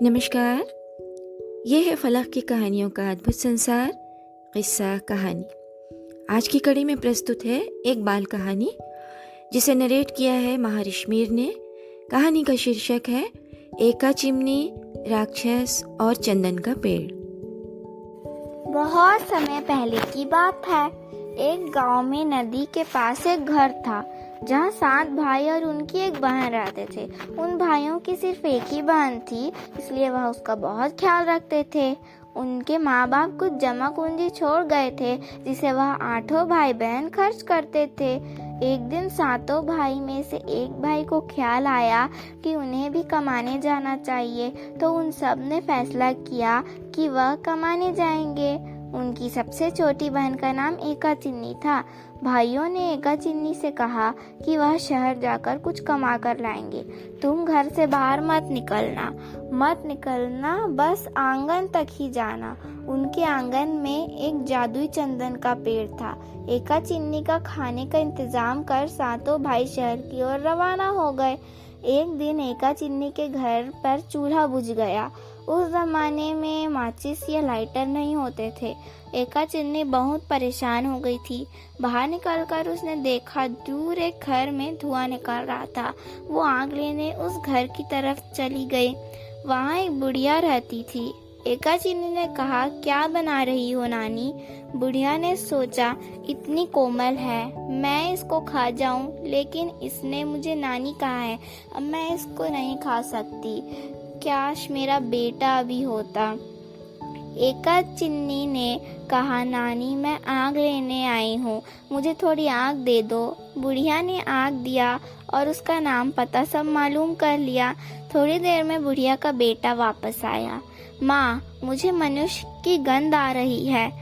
नमस्कार। ये है फलक की कहानियों का अद्भुत संसार, किस्सा कहानी। आज की कड़ी में प्रस्तुत है एक बाल कहानी जिसे नरेट किया है महर्षि मीर ने। कहानी का शीर्षक है एका चिमनी, राक्षस और चंदन का पेड़। बहुत समय पहले की बात है। एक गांव में नदी के पास एक घर था जहां 7 भाई और उनकी एक बहन रहते थे। उन भाइयों की सिर्फ एक ही बहन थी, इसलिए वह उसका बहुत ख्याल रखते थे। उनके माँ बाप कुछ जमा पूंजी छोड़ गए थे जिसे वह 8 भाई बहन खर्च करते थे। एक दिन 7 भाई में से एक भाई को ख्याल आया कि उन्हें भी कमाने जाना चाहिए, तो उन सब ने फैसला किया कि वह कमाने जाएंगे। उनकी सबसे छोटी बहन का नाम एका चिन्नी था। भाइयों ने एका चिन्नी से कहा कि वह शहर जाकर कुछ कमा कर लाएंगे। तुम घर से बाहर मत निकलना, बस आंगन तक ही जाना। उनके आंगन में एक जादुई चंदन का पेड़ था। एका चिन्नी का खाने का इंतजाम कर 7 भाई शहर की ओर रवाना हो गए। एक दिन एका चिन्नी के घर पर चूल्हा बुझ गया। उस जमाने में माचिस या लाइटर नहीं होते थे। एका चिन्नी बहुत परेशान हो गई थी। बाहर निकलकर उसने देखा दूर एक घर में धुआं निकल रहा था। वो आग लेने उस घर की तरफ चली गई। वहाँ एक बुढ़िया रहती थी। एका चिन्नी ने कहा, क्या बना रही हो नानी? बुढ़िया ने सोचा, इतनी कोमल है, मैं इसको खा जाऊं, लेकिन इसने मुझे नानी कहा है, अब मैं इसको नहीं खा सकती। काश मेरा बेटा अभी होता। एका चिन्नी ने कहा, नानी मैं आग लेने आई हूँ, मुझे थोड़ी आग दे दो। बुढ़िया ने आग दिया और उसका नाम पता सब मालूम कर लिया। थोड़ी देर में बुढ़िया का बेटा वापस आया। माँ, मुझे मनुष्य की गंध आ रही है।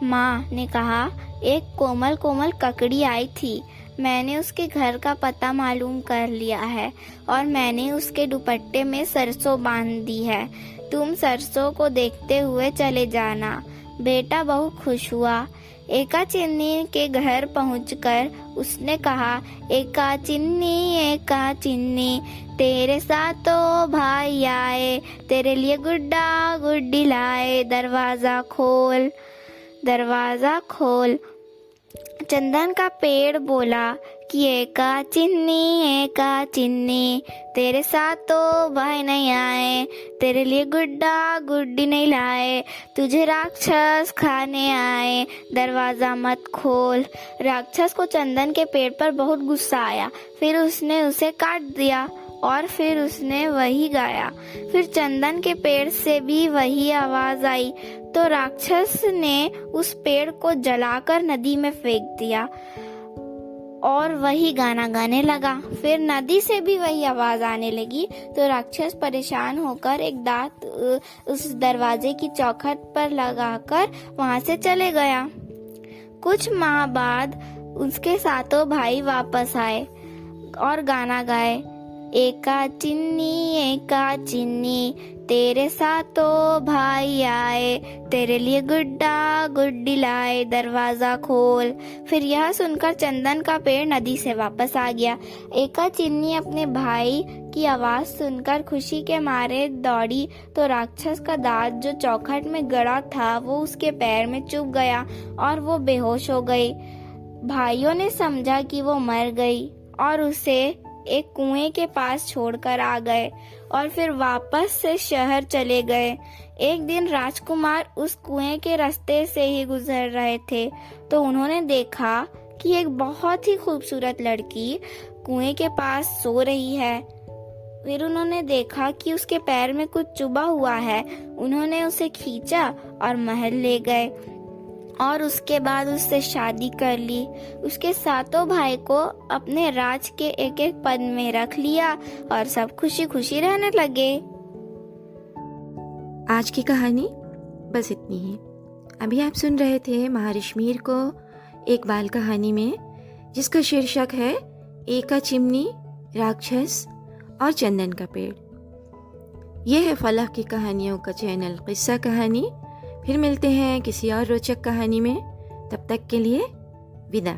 माँ ने कहा, एक कोमल कोमल ककड़ी आई थी, मैंने उसके घर का पता मालूम कर लिया है और मैंने उसके दुपट्टे में सरसों बांध दी है। तुम सरसों को देखते हुए चले जाना। बेटा बहुत खुश हुआ। एका चिन्नी के घर पहुंचकर उसने कहा, एका चिन्नी, तेरे 7 भाई आए, तेरे लिए गुड्डा गुड्डी लाए, दरवाजा खोल। चंदन का पेड़ बोला कि एका चिन्नी, तेरे 7 भाई नहीं आए, तेरे लिए गुड्डा गुड्डी नहीं लाए, तुझे राक्षस खाने आए, दरवाजा मत खोल। राक्षस को चंदन के पेड़ पर बहुत गुस्सा आया। फिर उसने उसे काट दिया और फिर उसने वही गाया। फिर चंदन के पेड़ से भी वही आवाज आई, तो राक्षस ने उस पेड़ को जलाकर नदी में फेंक दिया और वही गाना गाने लगा। फिर नदी से भी वही आवाज आने लगी, तो राक्षस परेशान होकर एक दांत उस दरवाजे की चौखट पर लगाकर वहां से चले गया। कुछ माह बाद उसके 7 भाई वापस आए और गाना गाए, एका चिन्नी, तेरे 7 भाई आए, तेरे लिए गुड्डा गुड्डी लाए, दरवाजा खोल। फिर यह सुनकर चंदन का पेड़ नदी से वापस आ गया। एका चिन्नी अपने भाई की आवाज सुनकर खुशी के मारे दौड़ी, तो राक्षस का दांत जो चौखट में गड़ा था वो उसके पैर में चुभ गया और वो बेहोश हो गई। भाइयों ने समझा कि वो मर गई और उसे एक कुएं के पास छोड़कर आ गए और फिर वापस से शहर चले गए। एक दिन राजकुमार उस कुएं के रास्ते से ही गुजर रहे थे, तो उन्होंने देखा कि एक बहुत ही खूबसूरत लड़की कुएं के पास सो रही है। फिर उन्होंने देखा कि उसके पैर में कुछ चुभा हुआ है। उन्होंने उसे खींचा और महल ले गए और उसके बाद उससे शादी कर ली। उसके 7 भाई को अपने राज के एक एक पद में रख लिया और सब खुशी खुशी रहने लगे। आज की कहानी बस इतनी ही। अभी आप सुन रहे थे महर्षि मीर को एक बाल कहानी में, जिसका शीर्षक है एका चिमनी, राक्षस और चंदन का पेड़। यह है फलक की कहानियों का चैनल किस्सा कहानी। फिर मिलते हैं किसी और रोचक कहानी में। तब तक के लिए विदा।